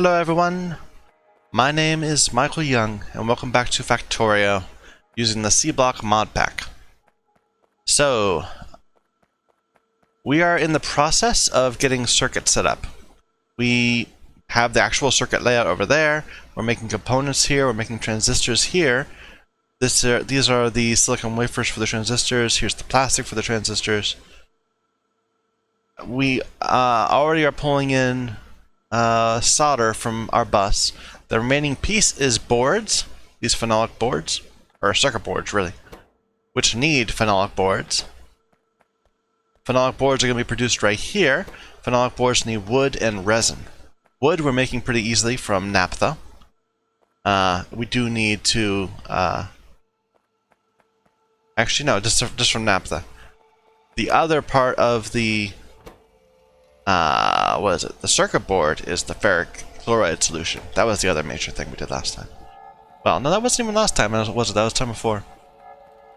Hello everyone, my name is Michael Young and welcome back to Factorio using the Sea Block Modpack. So, we are in the process of getting circuits set up. We have the actual circuit layout over there, we're making components here, we're making transistors here. These are the silicon wafers for the transistors, here's the plastic for the transistors. We already are pulling in solder from our bus. The remaining piece is boards, these phenolic boards, or circuit boards really, which need phenolic boards. Phenolic boards are going to be produced right here. Phenolic boards need wood and resin. Wood we're making pretty easily from naphtha. We do need to actually no, just from naphtha. The other part of the what is it? The circuit board is the ferric chloride solution. That was the other major thing we did last time. Well, no, that wasn't even last time, was it? That was time before.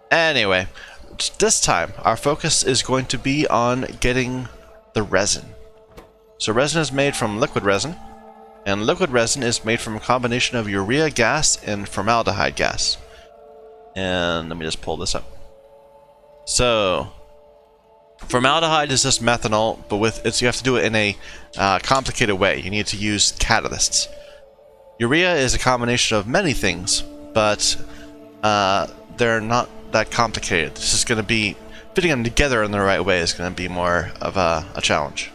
Anyway, this time our focus is going to be on getting the resin. So resin is made from liquid resin, and liquid resin is made from a combination of urea gas and formaldehyde gas. And let me just pull this up. So formaldehyde is just methanol, but you have to do it in a complicated way. You need to use catalysts. Urea is a combination of many things, but they're not that complicated. This is going to be fitting them together in the right way is going to be more of a challenge.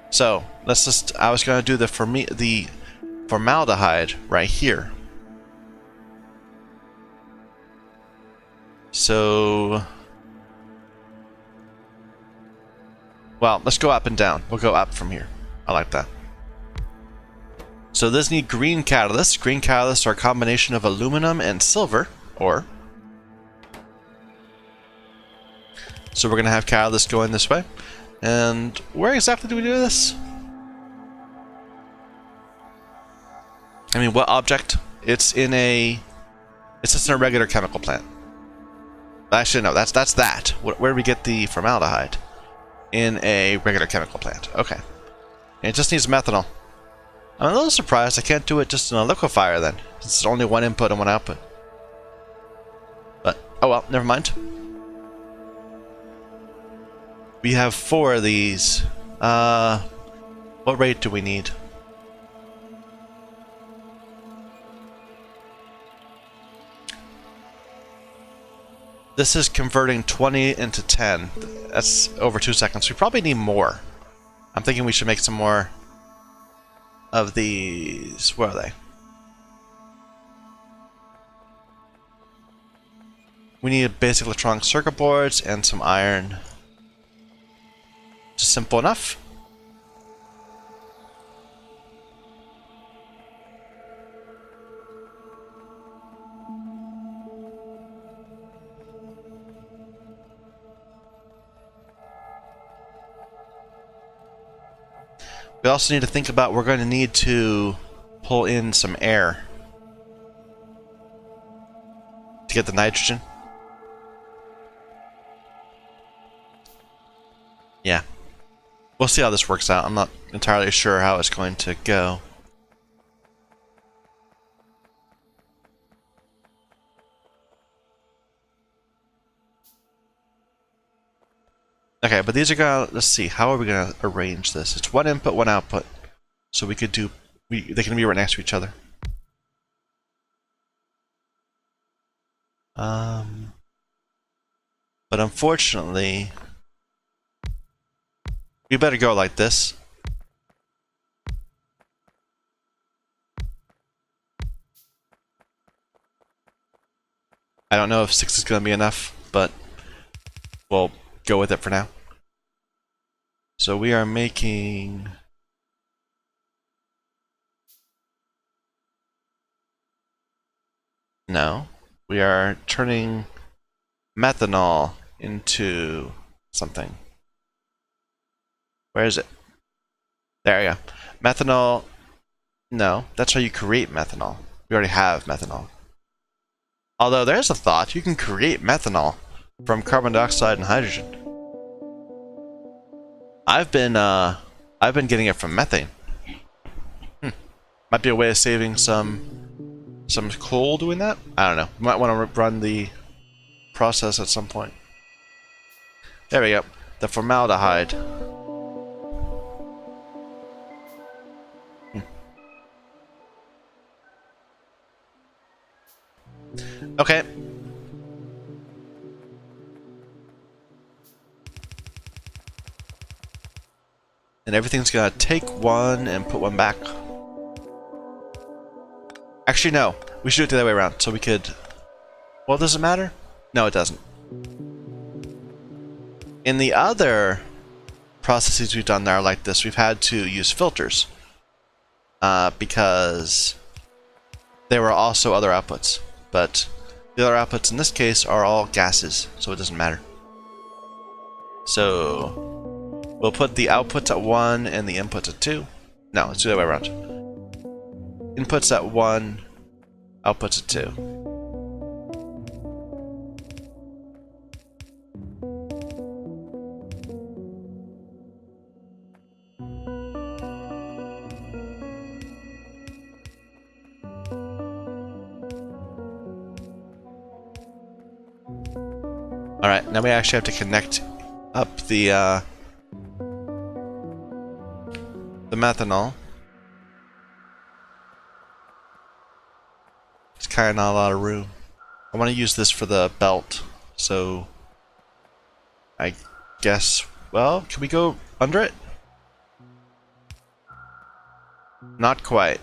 So let's just. I was going to do the formaldehyde right here. So. Well, let's go up and down. We'll go up from here. I like that. So this needs green catalysts. Green catalysts are a combination of aluminum and silver ore. So we're going to have catalysts going this way. And where exactly do we do this? I mean, what object? It's just in a regular chemical plant. Actually, no, that's that. Where do we get the formaldehyde? In a regular chemical plant. Okay. And it just needs methanol. I'm a little surprised I can't do it just in a liquefier then. It's only one input and one output. But, oh well, never mind. We have 4 of these. What rate do we need? This is converting 20 into 10. That's over 2 seconds. We probably need more. I'm thinking we should make some more of these. Where are they? We need basic electronic circuit boards and some iron. Just simple enough. We also need to think about we're going to need to pull in some air to get the nitrogen. Yeah. We'll see how this works out. I'm not entirely sure how it's going to go. Okay, but these are gonna, let's see, how are we gonna arrange this? It's one input, one output. So we could do, they can be right next to each other. But unfortunately, we better go like this. I don't know if 6 is gonna be enough, but we'll go with it for now. So we are making we are turning methanol into something. Where is it? There you go. Methanol. No, that's how you create methanol. We already have methanol. Although there's a thought, you can create methanol from carbon dioxide and hydrogen. I've been getting it from methane. Might be a way of saving some coal doing that. I don't know. Might want to run the process at some point. There we go. The formaldehyde. Okay. And everything's gonna take one and put one back. Actually, no. We should do it the other way around. So we could... Well, does it matter? No, it doesn't. In the other processes we've done that are like this, we've had to use filters. Because there were also other outputs. But the other outputs in this case are all gases, so it doesn't matter. So... We'll put the outputs at 1 and the inputs at 2. No, let's do that way around. Inputs at 1, outputs at 2. Alright, now we actually have to connect up the methanol. It's kind of not a lot of room. I want to use this for the belt, so I guess, well, can we go under it? Not quite.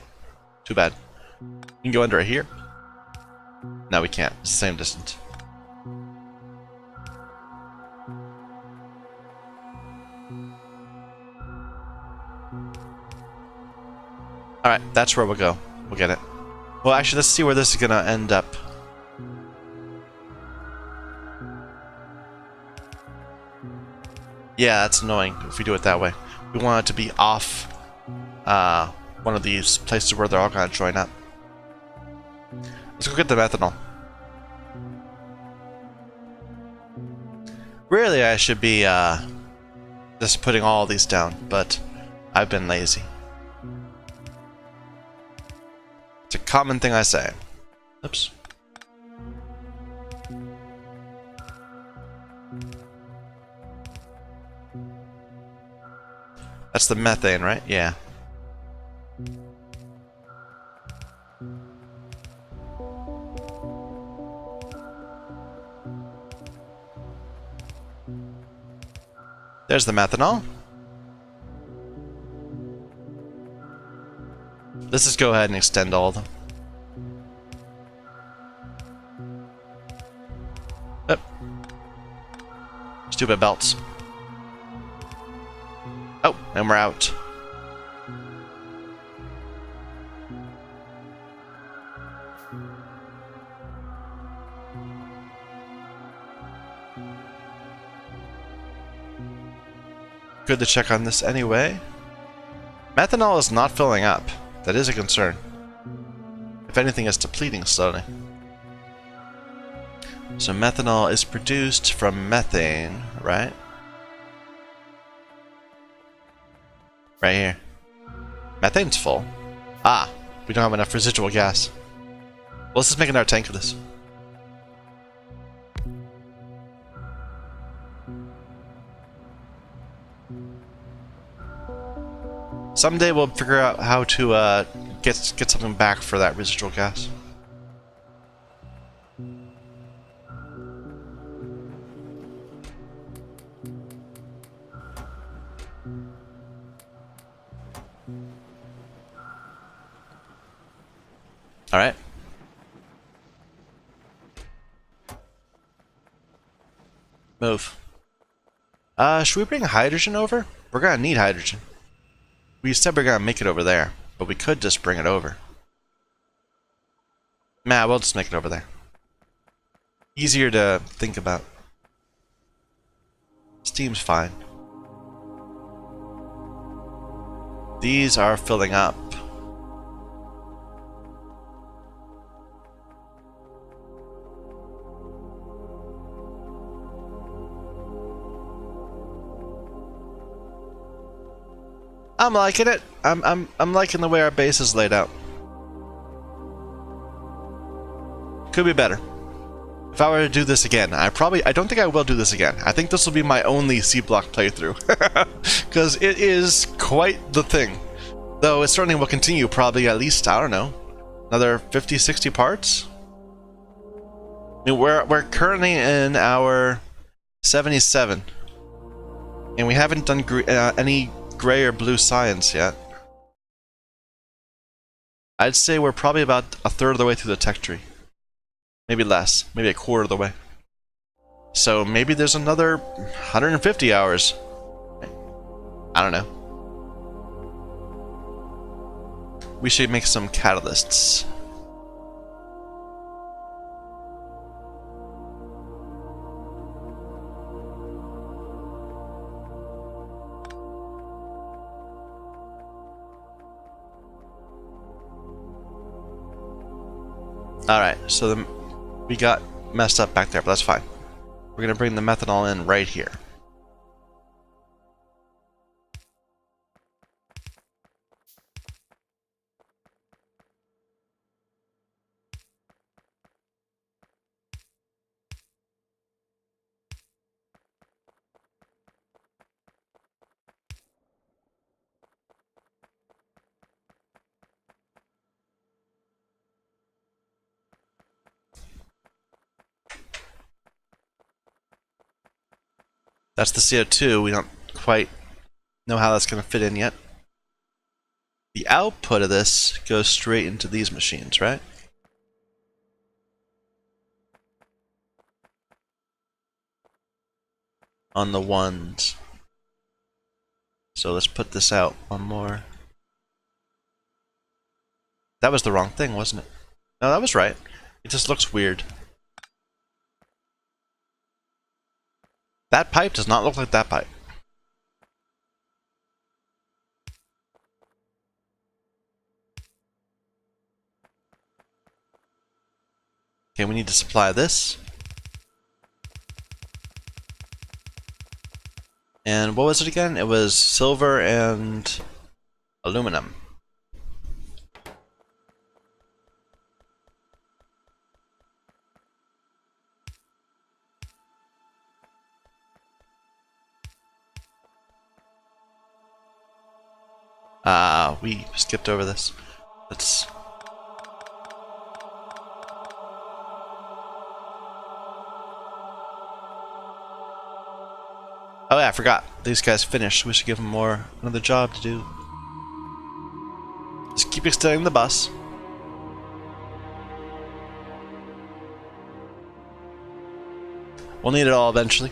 Too bad. You can go under it here? No, we can't. It's the same distance. Alright, that's where we'll go. We'll get it. Well, actually, let's see where this is gonna end up. Yeah, that's annoying if we do it that way. We want it to be off one of these places where they're all gonna join up. Let's go get the methanol. Really, I should be just putting all these down, but I've been lazy. It's a common thing I say. Oops. That's the methane, right? Yeah. There's the methanol. Let's just go ahead and extend all of them. Oh. Stupid belts. Oh, and we're out. Good to check on this anyway. Methanol is not filling up. That is a concern. If anything, it's depleting slowly. So methanol is produced from methane, right? Right here. Methane's full. Ah, we don't have enough residual gas. Well, let's just make another tank of this. Someday we'll figure out how to get something back for that residual gas. All right. Move. Should we bring hydrogen over? We're gonna need hydrogen. We said we're gonna make it over there, but we could just bring it over. Nah, we'll just make it over there. Easier to think about. Steam's fine. These are filling up. I'm liking it. I'm liking the way our base is laid out. Could be better. If I were to do this again, I don't think I will do this again. I think this will be my only Sea Block playthrough. Because it is quite the thing. Though it certainly will continue probably at least, I don't know, another 50, 60 parts? I mean, we're currently in our 77. And we haven't done any gray or blue science yet. I'd say we're probably about a third of the way through the tech tree. Maybe less. Maybe a quarter of the way. So maybe there's another 150 hours. I don't know. We should make some catalysts. Alright, so we got messed up back there, but that's fine. We're going to bring the methanol in right here. That's the CO2. We don't quite know how that's going to fit in yet. The output of this goes straight into these machines, right? On the ones. So let's put this out one more. That was the wrong thing, wasn't it? No, that was right. It just looks weird. That pipe does not look like that pipe. Okay, we need to supply this. And what was it again? It was silver and aluminum. We skipped over this. Let's... Oh yeah, I forgot. These guys finished. We should give them another job to do. Just keep extending the bus. We'll need it all eventually.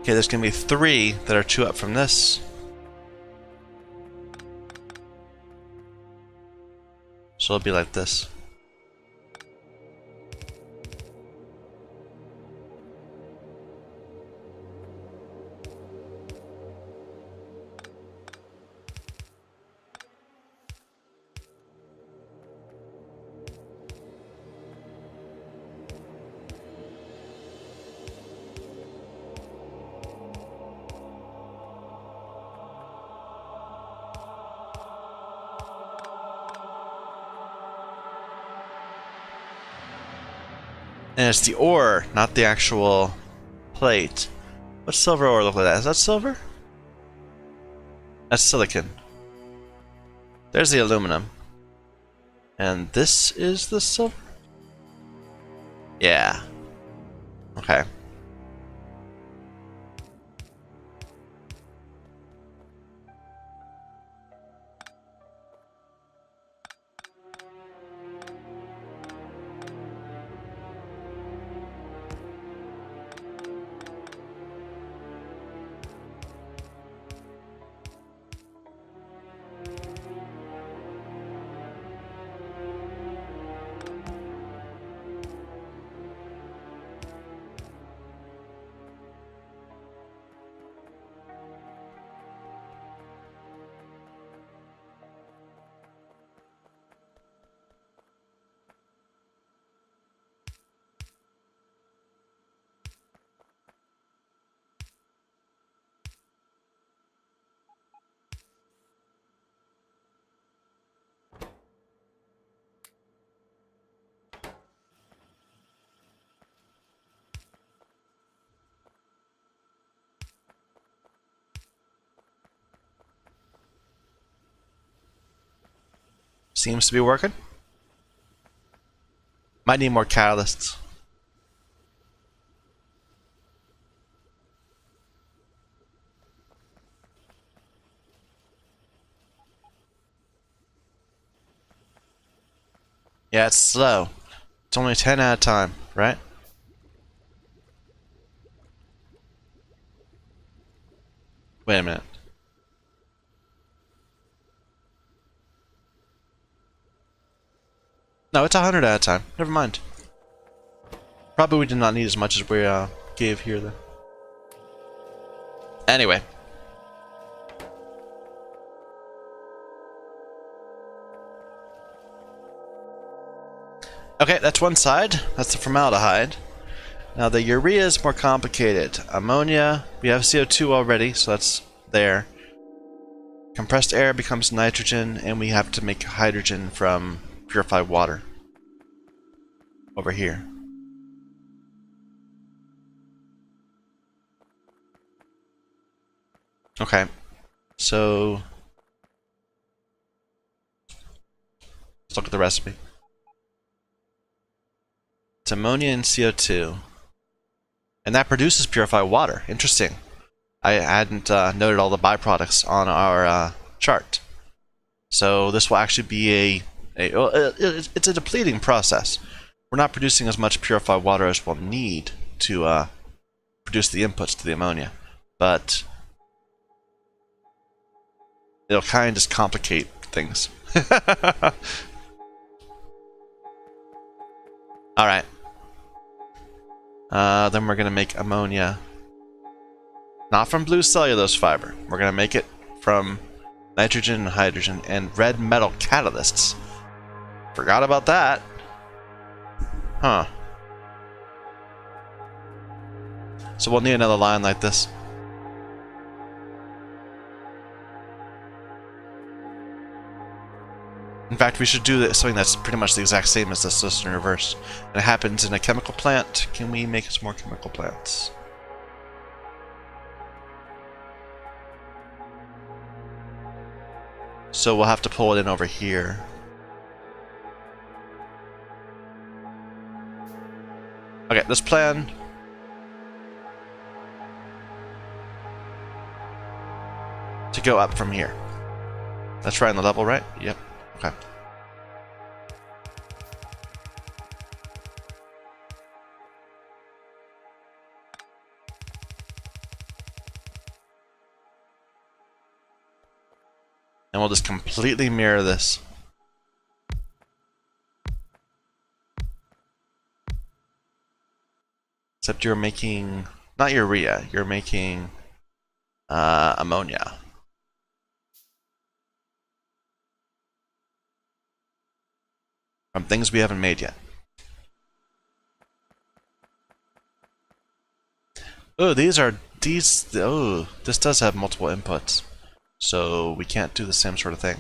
Okay, there's gonna be 3 that are 2 up from this. So it'll be like this. And it's the ore, not the actual plate. What's silver ore look like that? Is that silver? That's silicon. There's the aluminum. And this is the silver? Yeah. Okay. Seems to be working. Might need more catalysts. Yeah, it's slow. It's only 10 at a time, right? Wait a minute. No, it's 100 at a time. Never mind. Probably we did not need as much as we gave here, then. Anyway. Okay, that's one side. That's the formaldehyde. Now the urea is more complicated. Ammonia, we have CO2 already, so that's there. Compressed air becomes nitrogen, and we have to make hydrogen from purified water. Over here. Okay, so let's look at the recipe. It's ammonia and CO2. And that produces purified water. Interesting. I hadn't noted all the byproducts on our chart. So this will actually be it's a depleting process. We're not producing as much purified water as we'll need to produce the inputs to the ammonia. But it'll kind of just complicate things. Alright. Then we're going to make ammonia. Not from blue cellulose fiber. We're going to make it from nitrogen and hydrogen and red metal catalysts. Forgot about that. Huh. So we'll need another line like this. In fact, we should do something that's pretty much the exact same as this, just in reverse. And it happens in a chemical plant. Can we make some more chemical plants? So we'll have to pull it in over here. Okay, this plan. To go up from here. That's right on the level, right? Yep. Okay. And we'll just completely mirror this. Except you're making, not urea, you're making ammonia. From things we haven't made yet. Oh, oh, this does have multiple inputs. So we can't do the same sort of thing.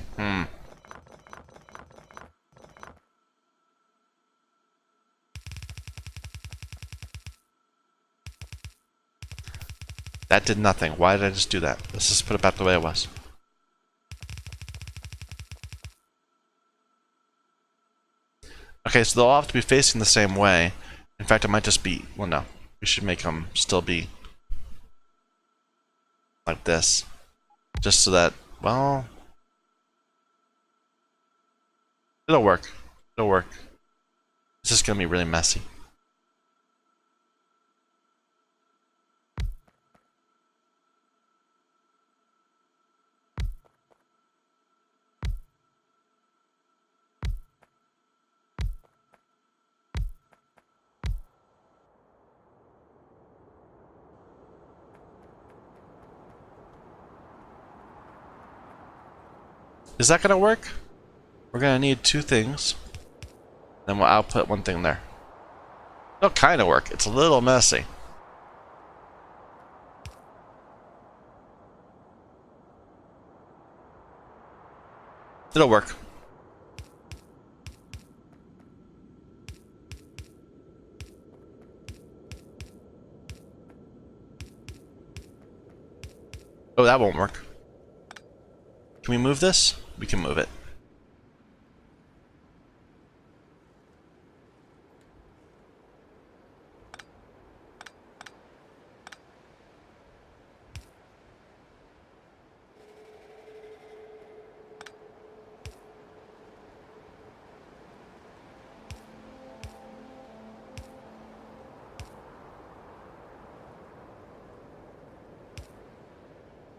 That did nothing. Why did I just do that? Let's just put it back the way it was. Okay, so they'll all have to be facing the same way. In fact, it might just be... Well, no. We should make them still be like this. Just so that... Well... It'll work. It'll work. It's just gonna be really messy. Is that gonna work? We're gonna need two things. Then we'll output one thing there. It'll kind of work. It's a little messy. It'll work. Oh, that won't work. Can we move this? We can move it.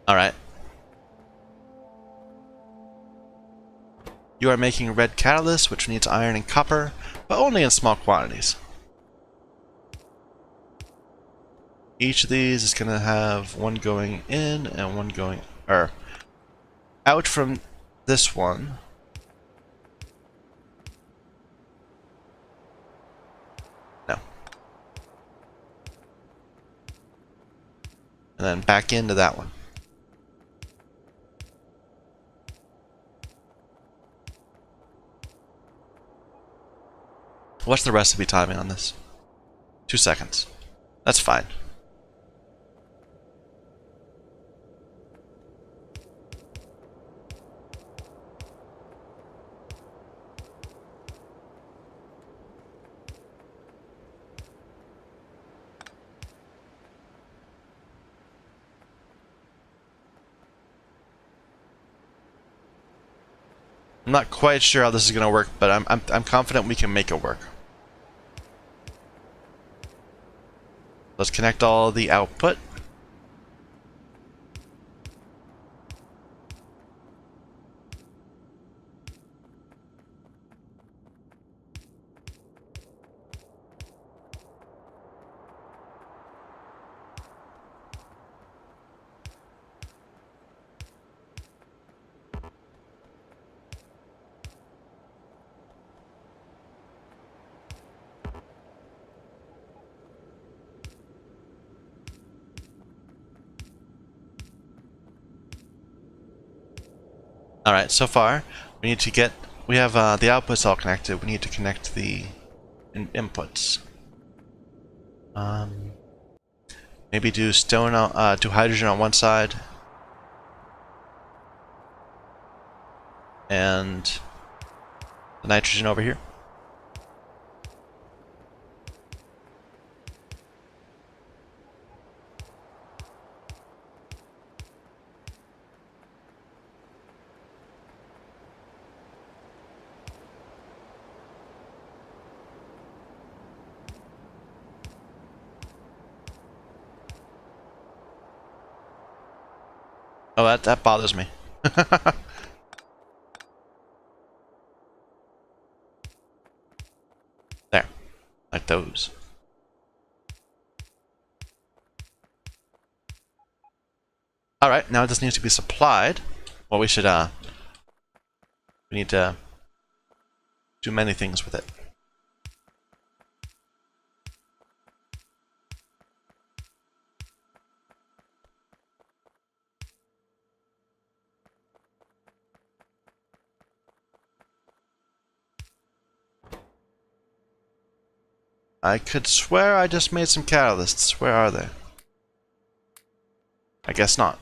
Alright. You are making red catalyst, which needs iron and copper, but only in small quantities. Each of these is going to have one going in and one going out from this one. No. And then back into that one. What's the recipe timing on this? 2 seconds. That's fine. I'm not quite sure how this is going to work, but I'm confident we can make it work. Let's connect all the output. Alright, so far, we need to get... We have the outputs all connected. We need to connect the inputs. Maybe do do hydrogen on one side. And the nitrogen over here. Oh, that bothers me. There. Like those. Alright, now this needs to be supplied. Well, we need to do many things with it. I could swear I just made some catalysts. Where are they? I guess not.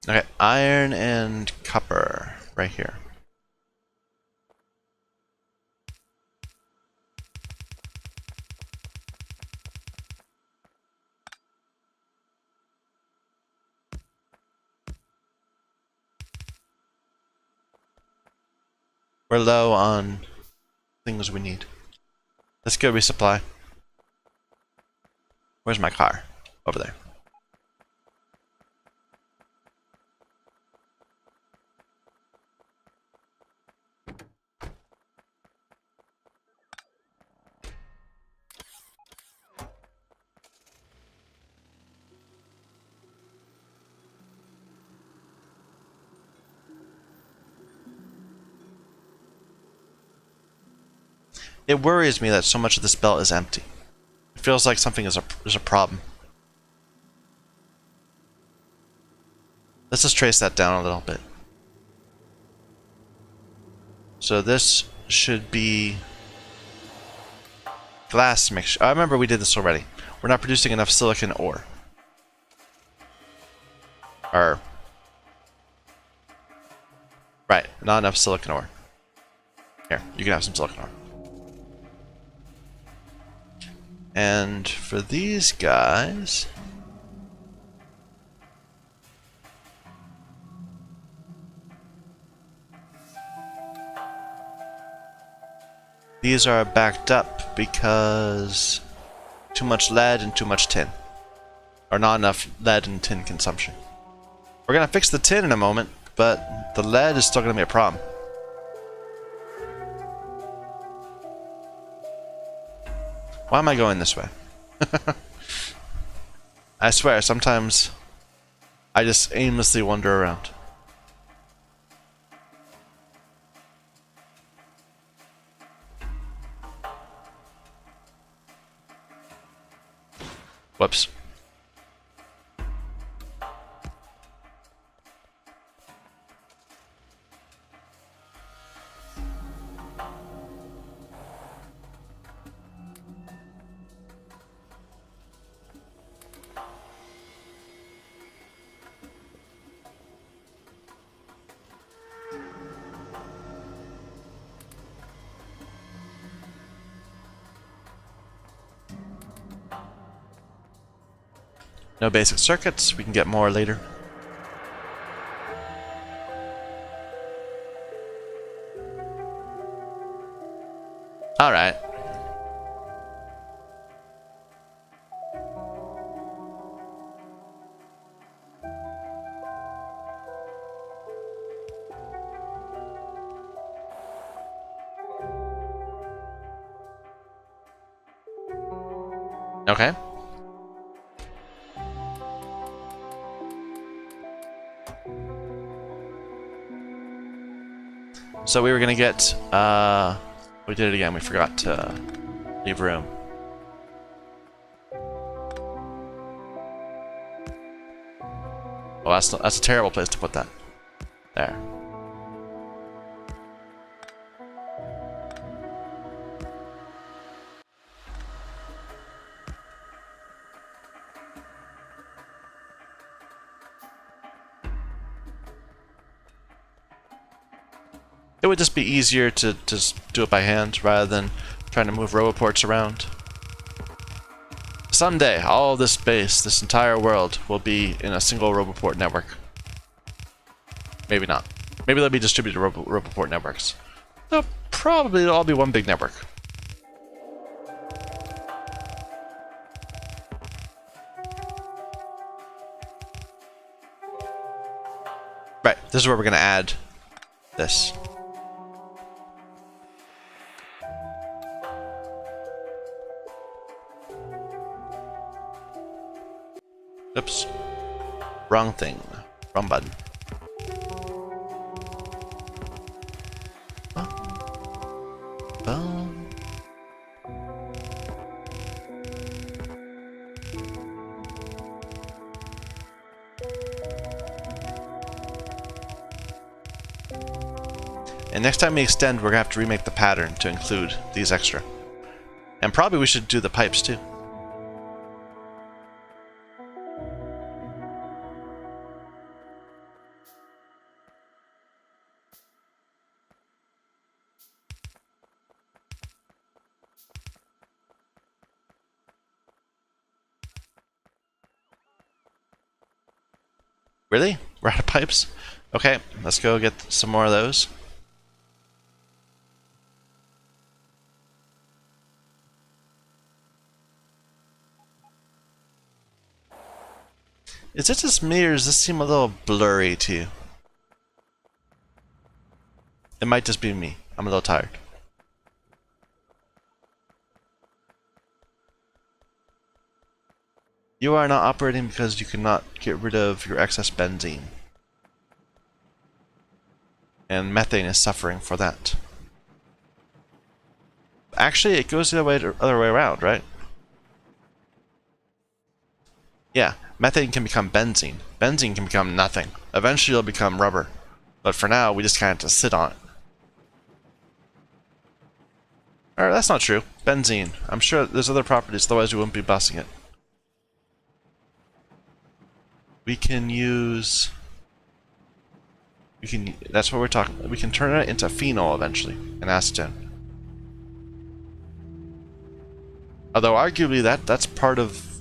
Okay, iron and copper right here. We're low on things we need. Let's go resupply. Where's my car? Over there. It worries me that so much of this belt is empty. It feels like something is a problem. Let's just trace that down a little bit. So this should be glass mixture. I remember we did this already. We're not producing enough silicon ore. Or right, not enough silicon ore. Here, you can have some silicon ore. And for these guys, these are backed up because too much lead and too much tin. Or not enough lead and tin consumption. We're gonna fix the tin in a moment, but the lead is still gonna be a problem. Why am I going this way? I swear, sometimes I just aimlessly wander around. Whoops. No basic circuits, we can get more later. Alright. Okay. So we were gonna get, we did it again, we forgot to leave room. Oh, that's a terrible place to put that. There. It would just be easier to just do it by hand rather than trying to move roboports around. Someday, all of this space, this entire world, will be in a single roboport network. Maybe not. Maybe they'll be distributed roboport networks. They'll probably all be one big network. Right, this is where we're going to add this. Oops. Wrong thing. Wrong button. And next time we extend, we're gonna have to remake the pattern to include these extra. And probably we should do the pipes too. Really? We're out of pipes? Okay, let's go get some more of those. Is it just me, or does this seem a little blurry to you? It might just be me. I'm a little tired. You are not operating because you cannot get rid of your excess benzene. And methane is suffering for that. Actually, it goes the other way around, right? Yeah, methane can become benzene. Benzene can become nothing. Eventually it'll become rubber. But for now, we just kind of have to sit on it. Or that's not true. Benzene. I'm sure there's other properties, otherwise we wouldn't be busting it. We can use... that's what we're talking about. We can turn it into phenol eventually, and acetone. Although arguably that's part of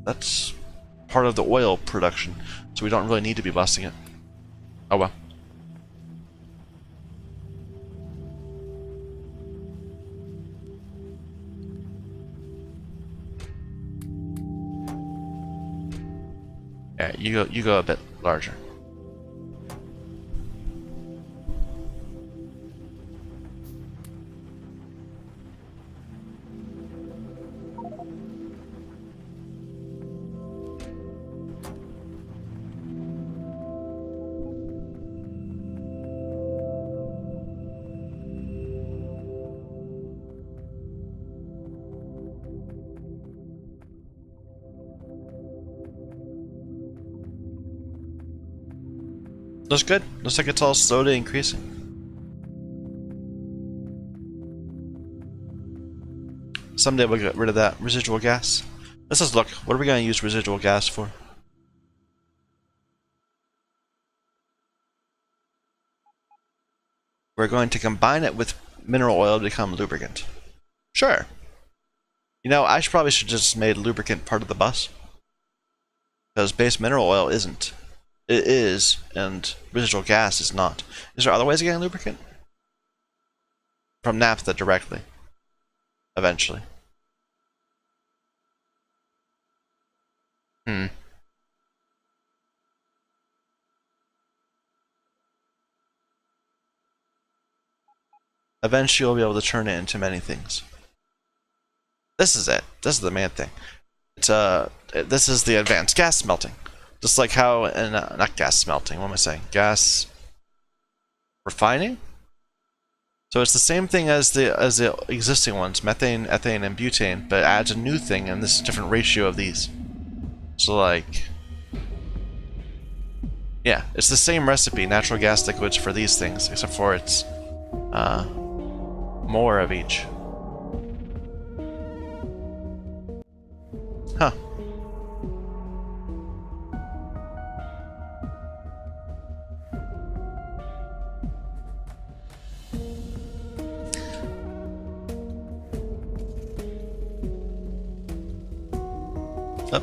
the oil production, so we don't really need to be busting it. Oh well. Yeah, you go a bit larger. Looks good. Looks like it's all slowly increasing. Someday we'll get rid of that residual gas. Let's just look. What are we going to use residual gas for? We're going to combine it with mineral oil to become lubricant. Sure. You know, I probably should just made lubricant part of the bus. Because base mineral oil isn't. It is, and residual gas is not. Is there other ways of getting lubricant? From naphtha directly. Eventually. Eventually you'll be able to turn it into many things. This is it. This is the main thing. It's this is the advanced gas smelting. Just like how in not gas smelting, what am I saying? Gas refining? So it's the same thing as the existing ones, methane, ethane, and butane, but it adds a new thing, and this is a different ratio of these. So like, yeah, it's the same recipe, natural gas liquids for these things, except for it's more of each. Huh.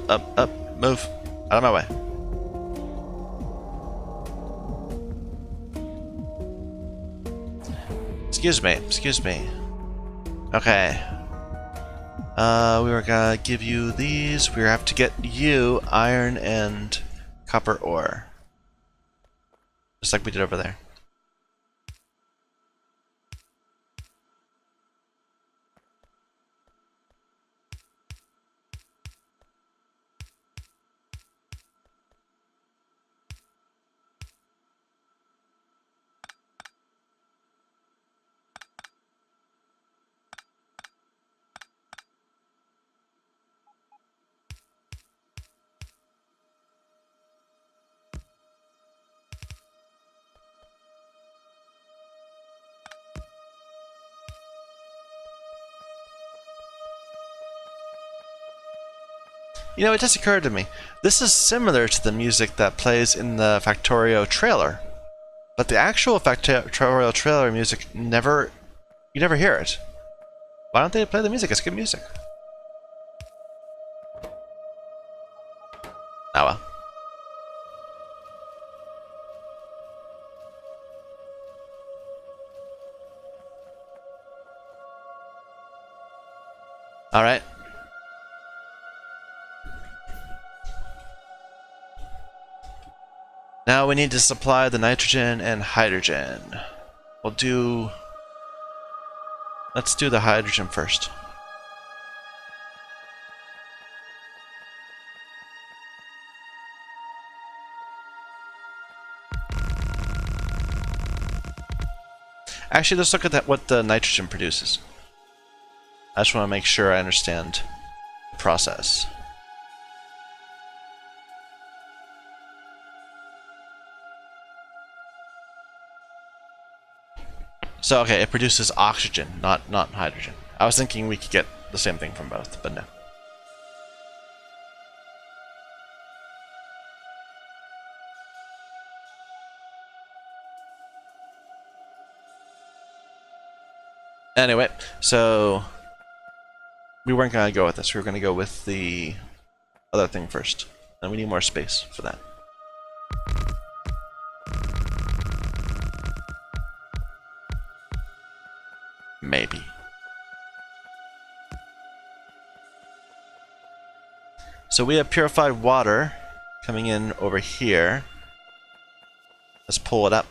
Up, move. Out of my way. Excuse me. Okay. We were gonna give you these. We have to get you iron and copper ore. Just like we did over there. You know, it just occurred to me. This is similar to the music that plays in the Factorio trailer. But the actual Factorio trailer music you never hear it. Why don't they play the music? It's good music. Oh well. Alright. Now we need to supply the nitrogen and hydrogen. Let's do the hydrogen first. Actually, let's look at what the nitrogen produces. I just want to make sure I understand the process. So, okay, it produces oxygen, not hydrogen. I was thinking we could get the same thing from both, but no. Anyway, so we weren't going to go with this. We were going to go with the other thing first. And we need more space for that. Maybe. So we have purified water coming in over here. Let's pull it up.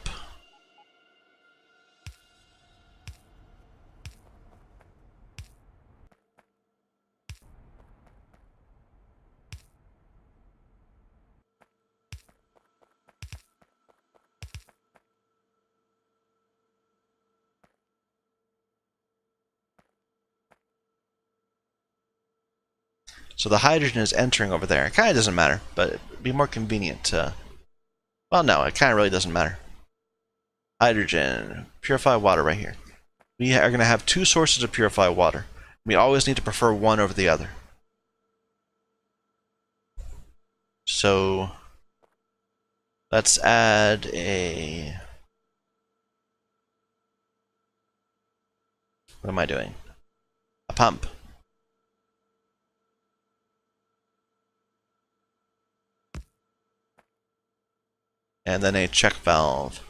So the hydrogen is entering over there. It kind of doesn't matter, but it'd be more convenient to... Well, no, it kind of really doesn't matter. Hydrogen, purified water right here. We are going to have two sources of purified water. We always need to prefer one over the other. So let's add a... What am I doing? A pump. And then a check valve.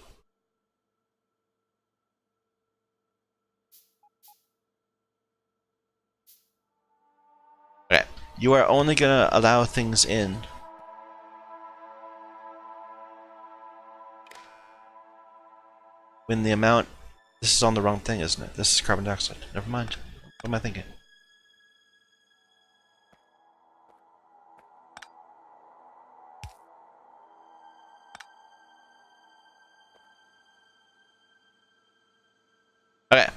Okay, you are only going to allow things in when the amount... This is on the wrong thing, isn't it? This is carbon dioxide. Never mind. What am I thinking? Okay.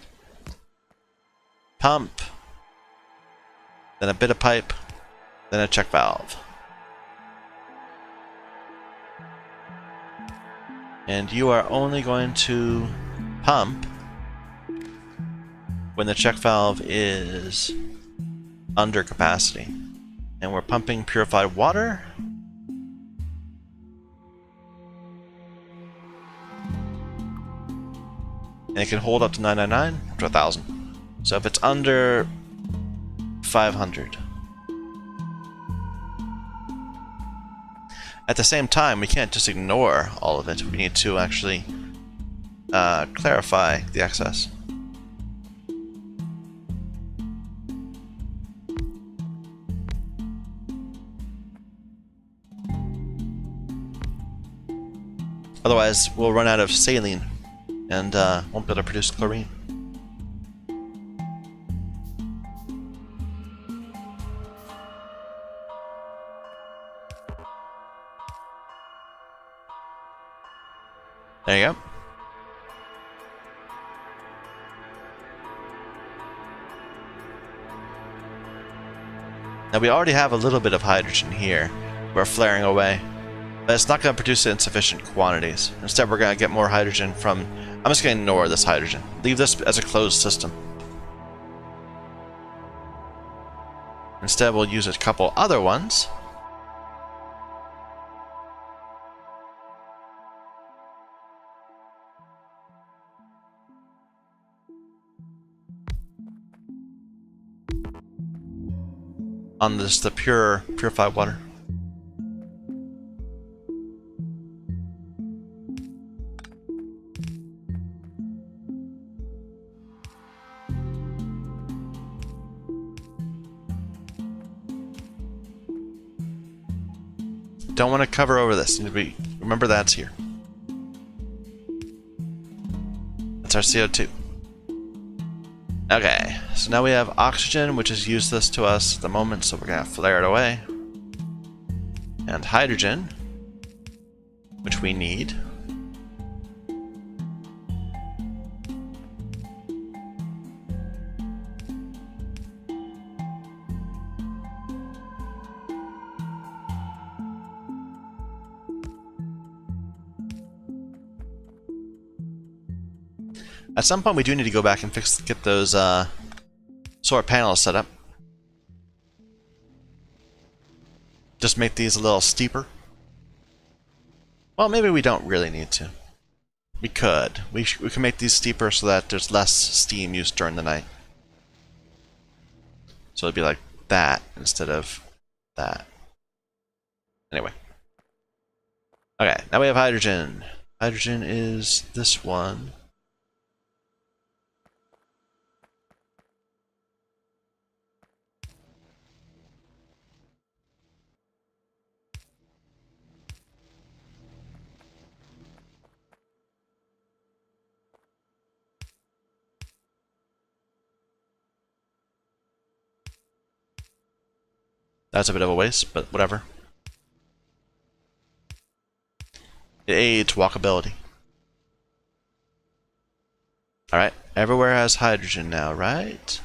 Pump. Then a bit of pipe. Then a check valve. And you are only going to pump when the check valve is under capacity. And we're pumping purified water. And it can hold up to 999, up to 1,000. So if it's under 500. At the same time, we can't just ignore all of it. We need to actually clarify the excess. Otherwise, we'll run out of saline and won't be able to produce chlorine. There you go. Now we already have a little bit of hydrogen here. We're flaring away. But it's not going to produce it in sufficient quantities. Instead, we're going to get more hydrogen from... I'm just going to ignore this hydrogen. Leave this as a closed system. Instead, we'll use a couple other ones. On this, the purified water. Don't want to cover over this. Remember that's here. That's our CO2. Okay, so now we have oxygen, which is useless to us at the moment, so we're going to flare it away. And hydrogen, which we need. At some point, we do need to go back and get those solar panels set up. Just make these a little steeper. Well, maybe we don't really need to. We could. We can make these steeper so that there's less steam used during the night. So it'd be like that instead of that. Anyway. Okay, now we have hydrogen. Hydrogen is this one. That's a bit of a waste, but whatever. It aids walkability. Alright, everywhere has hydrogen now, right?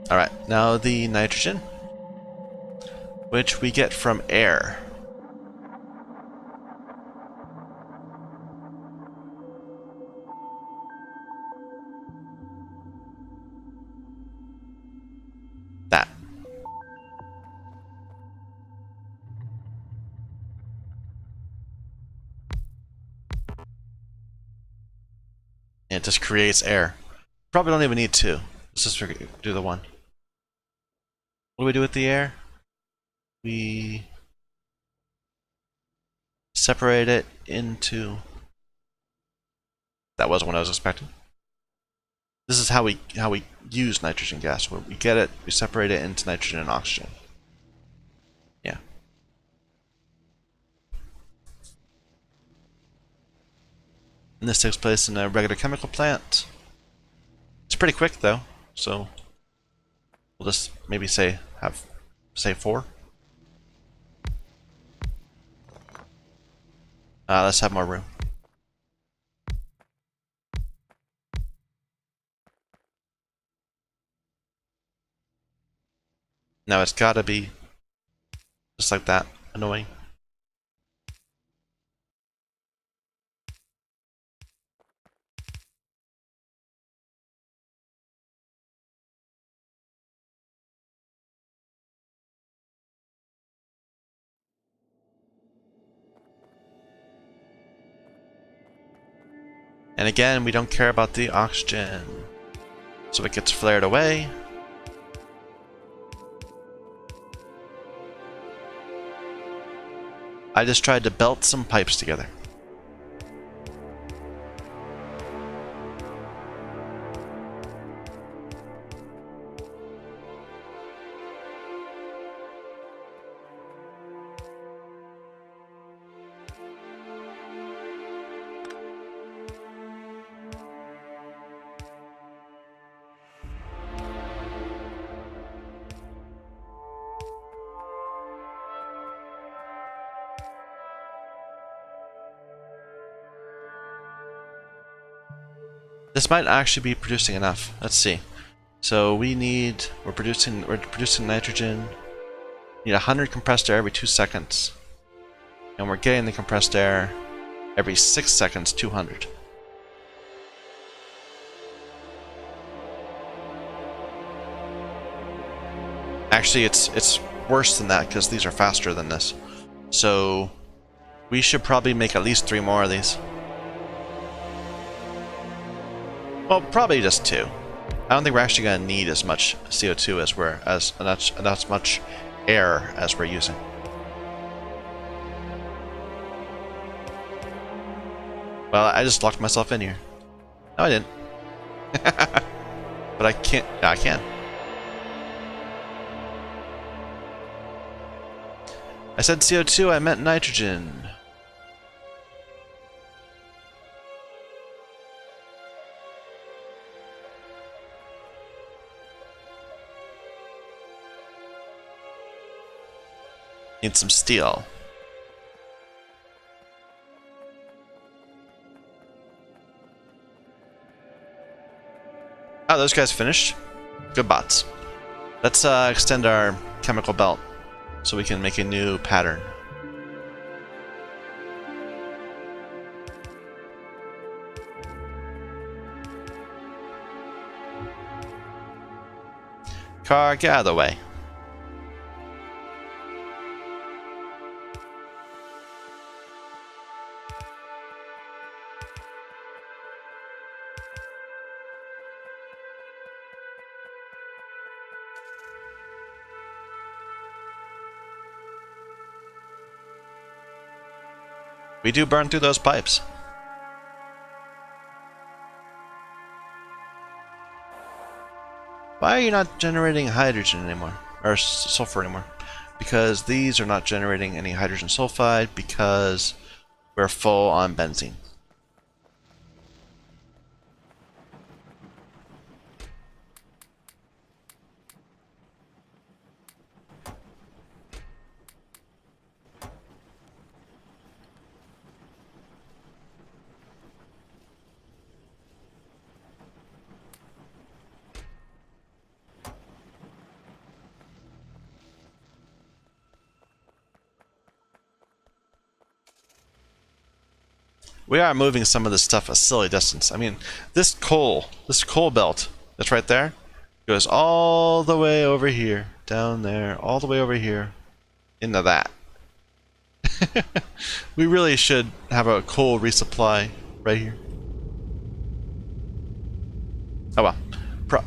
Alright, now the nitrogen, which we get from air. That. And it just creates air. Probably don't even need two. Let's just do the one. What do we do with the air? We separate it into... That wasn't what I was expecting. This is how we use nitrogen gas. When we get it, we separate it into nitrogen and oxygen. Yeah. And this takes place in a regular chemical plant. It's pretty quick though, so we'll just maybe say 4. Let's have more room. Now it's gotta be just like that. Annoying. And again, we don't care about the oxygen. So it gets flared away. I just tried to belt some pipes together. This might actually be producing enough. Let's see. So we're producing nitrogen. We need 100 compressed air every 2 seconds. And we're getting the compressed air every 6 seconds, 200. Actually, it's worse than that because these are faster than this. So we should probably make at least 3 more of these. Well, probably just 2. I don't think we're actually going to need as much CO2 as much air as we're using. Well, I just locked myself in here. No, I didn't. But I can't. Yeah, I can. I said CO2, I meant nitrogen. Need some steel. Oh, those guys finished. Good bots. Let's extend our chemical belt so we can make a new pattern. Car, get out of the way. We do burn through those pipes. Why are you not generating hydrogen anymore? Or sulfur anymore? Because these are not generating any hydrogen sulfide because we're full on benzene. We are moving some of this stuff a silly distance. I mean, this coal belt that's right there, goes all the way over here, down there, all the way over here, into that. We really should have a coal resupply right here. Oh well,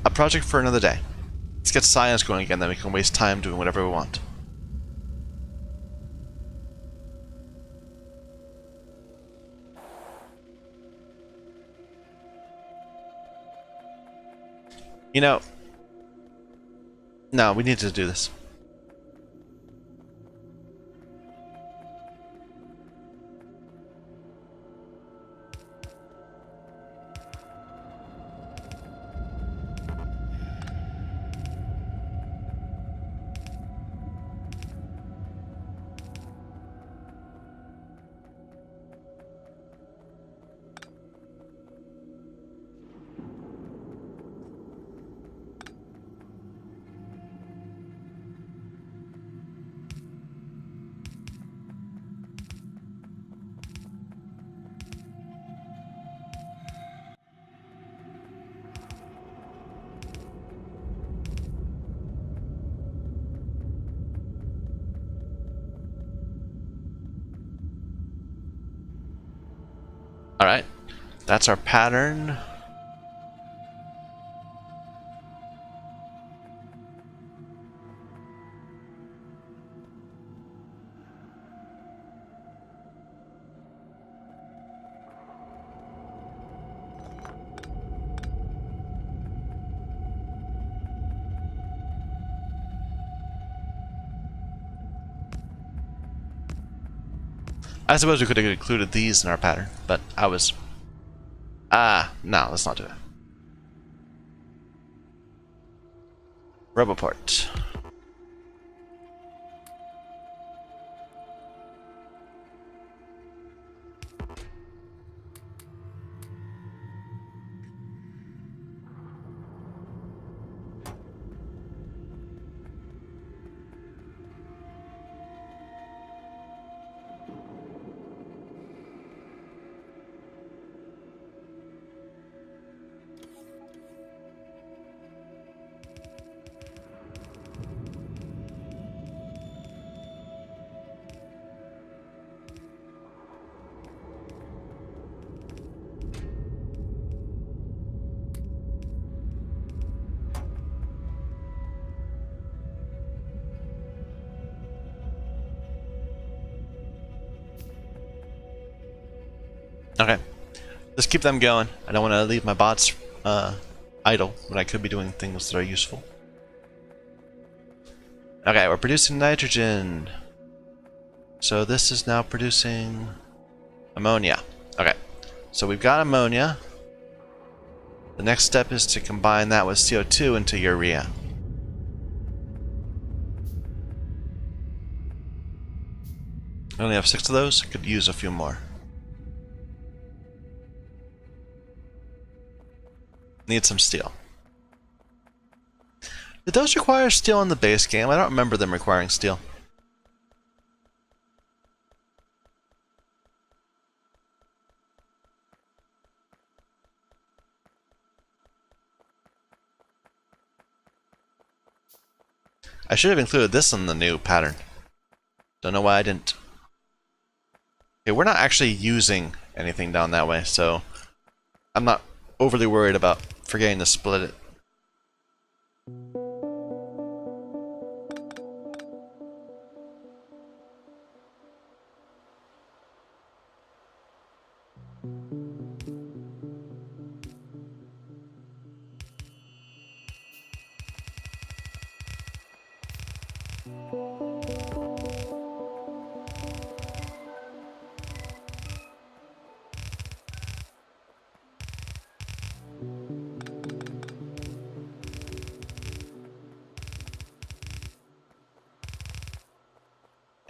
a project for another day. Let's get science going again, then we can waste time doing whatever we want. You know, no, we need to do this. Alright, that's our pattern. I suppose we could have included these in our pattern, but I was... no, let's not do it. Roboport. Okay, let's keep them going. I don't want to leave my bots idle when I could be doing things that are useful. Okay, we're producing nitrogen. So this is now producing ammonia. Okay, so we've got ammonia. The next step is to combine that with CO2 into urea. I only have 6 of those. I could use a few more. Need some steel. Did those require steel in the base game? I don't remember them requiring steel. I should have included this in the new pattern. Don't know why I didn't. Okay, we're not actually using anything down that way, so I'm not overly worried about forgetting to split it.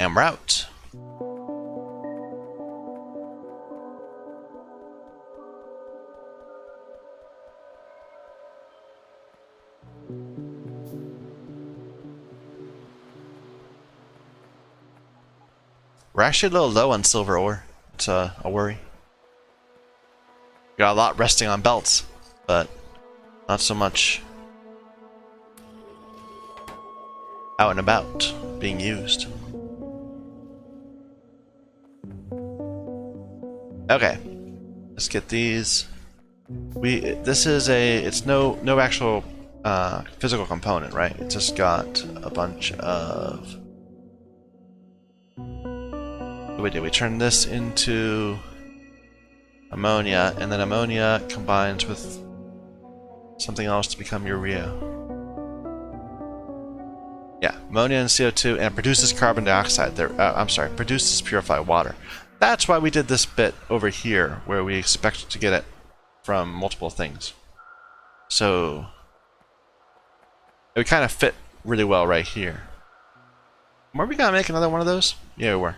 And we're out. We're actually a little low on silver ore. It's a worry. Got a lot resting on belts, but not so much out and about being used. Okay, let's get these. It's no actual physical component, right? It's just got a bunch of. We turn this into ammonia, and then ammonia combines with something else to become urea. Yeah, ammonia and CO2, and it produces carbon dioxide. Produces purified water. That's why we did this bit over here, where we expect to get it from multiple things. So it would kind of fit really well right here. Were we gonna make another one of those? Yeah, we were.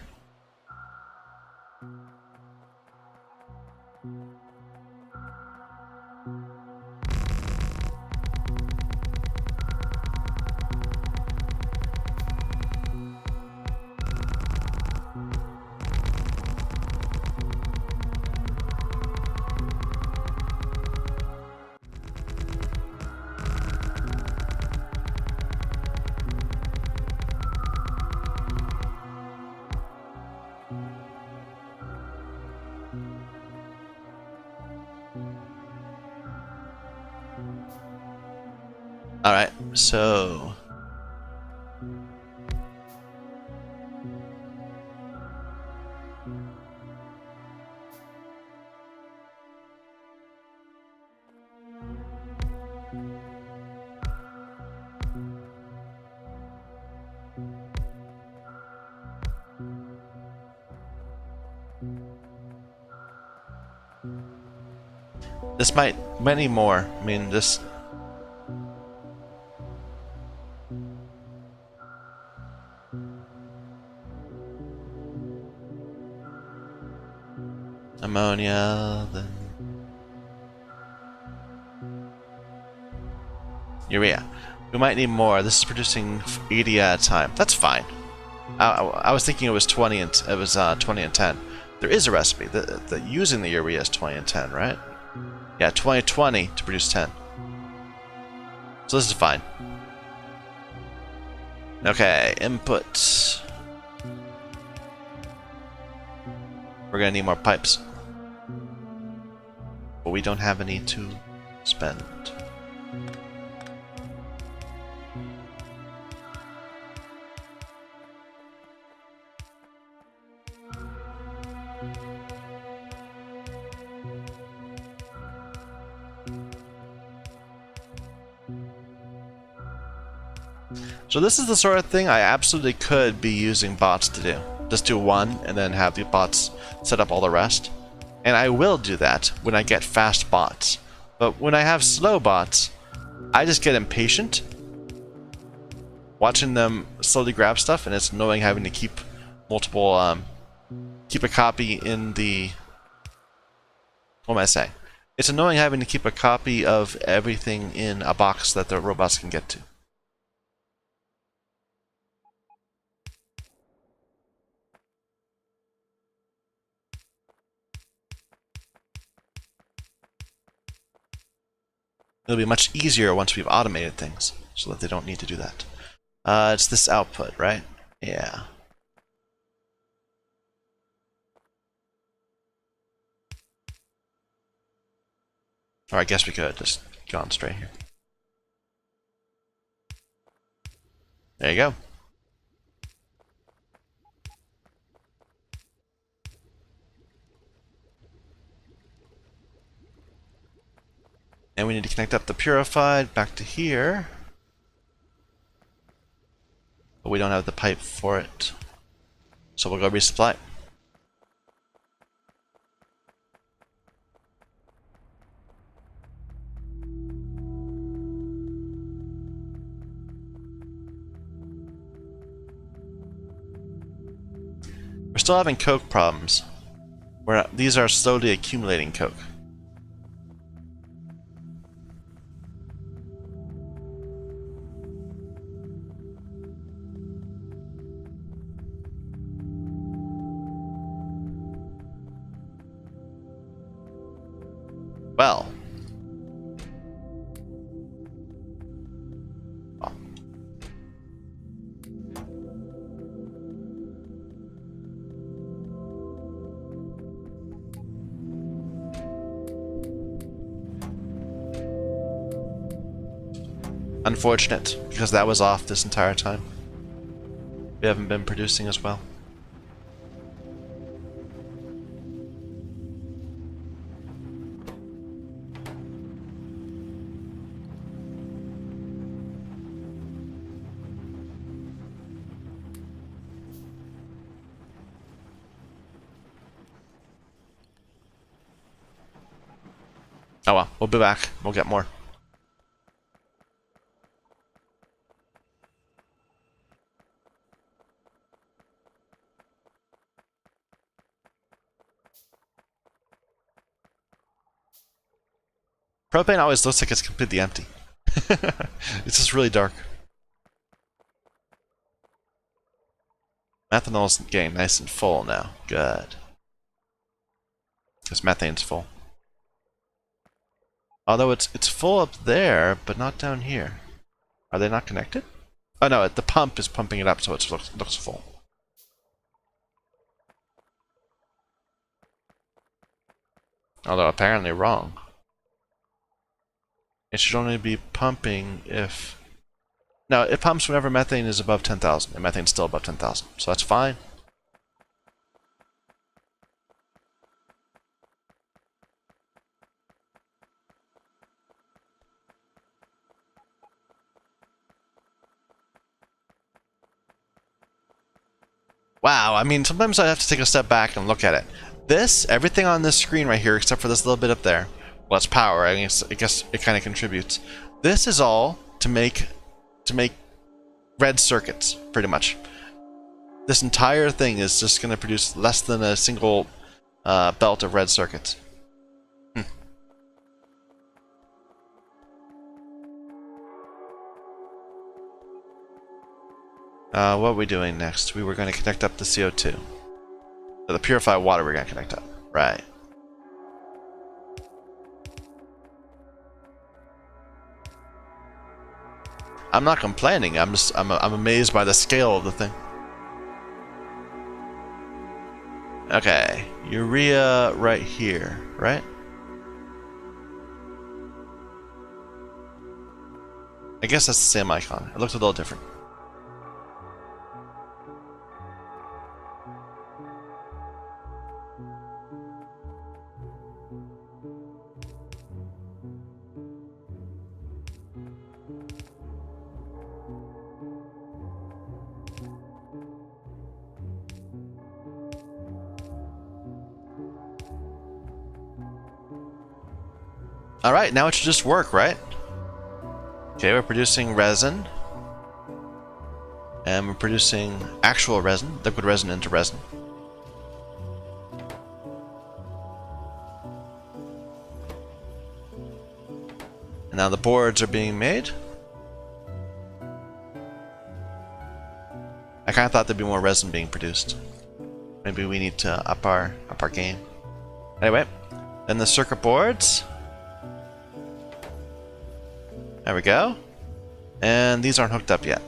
Alright, so this many more. I mean, this. Ammonia, then urea. We might need more. This is producing 80 at a time. That's fine. I was thinking it was 20 and 20 and 10. There is a recipe. The using the urea is 20 and 10, right? Yeah, 20 to produce 10. So this is fine. Okay, input. We're gonna need more pipes. But we don't have any to spend. So this is the sort of thing I absolutely could be using bots to do. Just do one and then have the bots set up all the rest. And I will do that when I get fast bots. But when I have slow bots, I just get impatient watching them slowly grab stuff, and it's annoying having to keep multiple, keep a copy in the, what am I saying? It's annoying having to keep a copy of everything in a box that the robots can get to. It'll be much easier once we've automated things, so that they don't need to do that. It's this output, right? Yeah. Or I guess we could have just gone straight here. There you go. And we need to connect up the purified back to here. But we don't have the pipe for it. So we'll go resupply. still having coke problems. These are slowly accumulating coke. Well. Unfortunate, because that was off this entire time. We haven't been producing as well. Oh well, we'll be back. We'll get more. Propane always looks like it's completely empty. It's just really dark. Methanol's getting nice and full now. Good. Because methane's full. Although it's full up there, but not down here. Are they not connected? Oh no, the pump is pumping it up so it looks full. Although apparently wrong. It should only be pumping if... No, it pumps whenever methane is above 10,000, and methane's still above 10,000, so that's fine. Wow, I mean, sometimes I have to take a step back and look at it. Everything on this screen right here, except for this little bit up there, well, it's power. I guess it kind of contributes. This is all to make red circuits, pretty much. This entire thing is just going to produce less than a single belt of red circuits. What are we doing next? We were going to connect up the CO2. So the purified water we're going to connect up. Right. I'm not complaining. I'm amazed by the scale of the thing. Okay, urea right here, right? I guess that's the same icon. It looks a little different. Alright, now it should just work, right? Okay, we're producing resin. And we're producing actual resin, liquid resin into resin. And now the boards are being made. I kind of thought there'd be more resin being produced. Maybe we need to up our game. Anyway, then the circuit boards. There we go. And these aren't hooked up yet.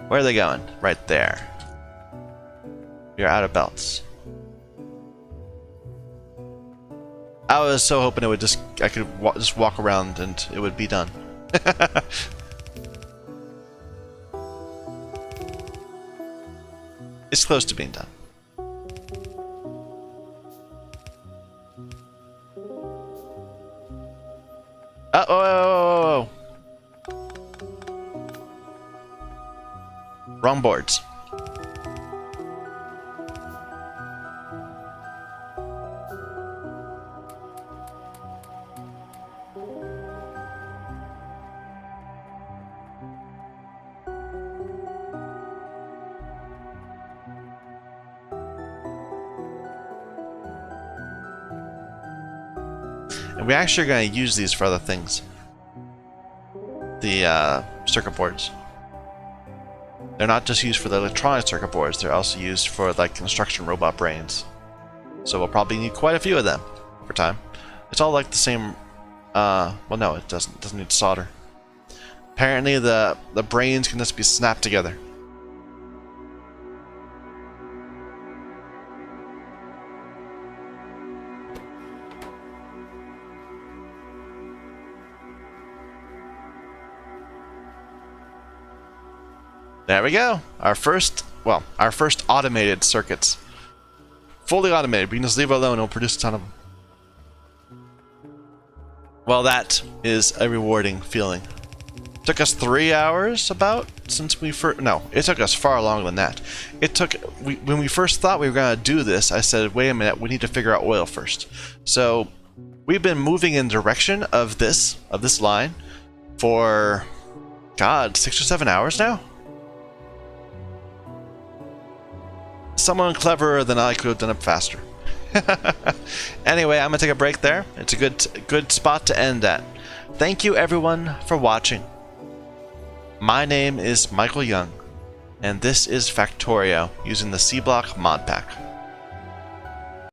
Where are they going? Right there. You're out of belts. I was so hoping it would I could just walk around and it would be done. It's close to being done. Oh. Wrong boards. And we actually are going to use these for other things. The circuit boards. They're not just used for the electronic circuit boards, they're also used for like construction robot brains. So we'll probably need quite a few of them over time. It's all like the same, well no, it doesn't need solder. Apparently the brains can just be snapped together. There we go. Our first automated circuits. Fully automated. We can just leave it alone. It'll produce a ton of them. Well, that is a rewarding feeling. Took us 3 hours about since we first... No, it took us far longer than that. It took... when we first thought we were going to do this, I said, wait a minute, we need to figure out oil first. So we've been moving in direction of this line for, God, 6 or 7 hours now? Someone cleverer than I could have done it faster. Anyway, I'm gonna take a break there. It's a good spot to end at. Thank you everyone for watching. My name is Michael Young, and this is Factorio using the Sea Block Modpack.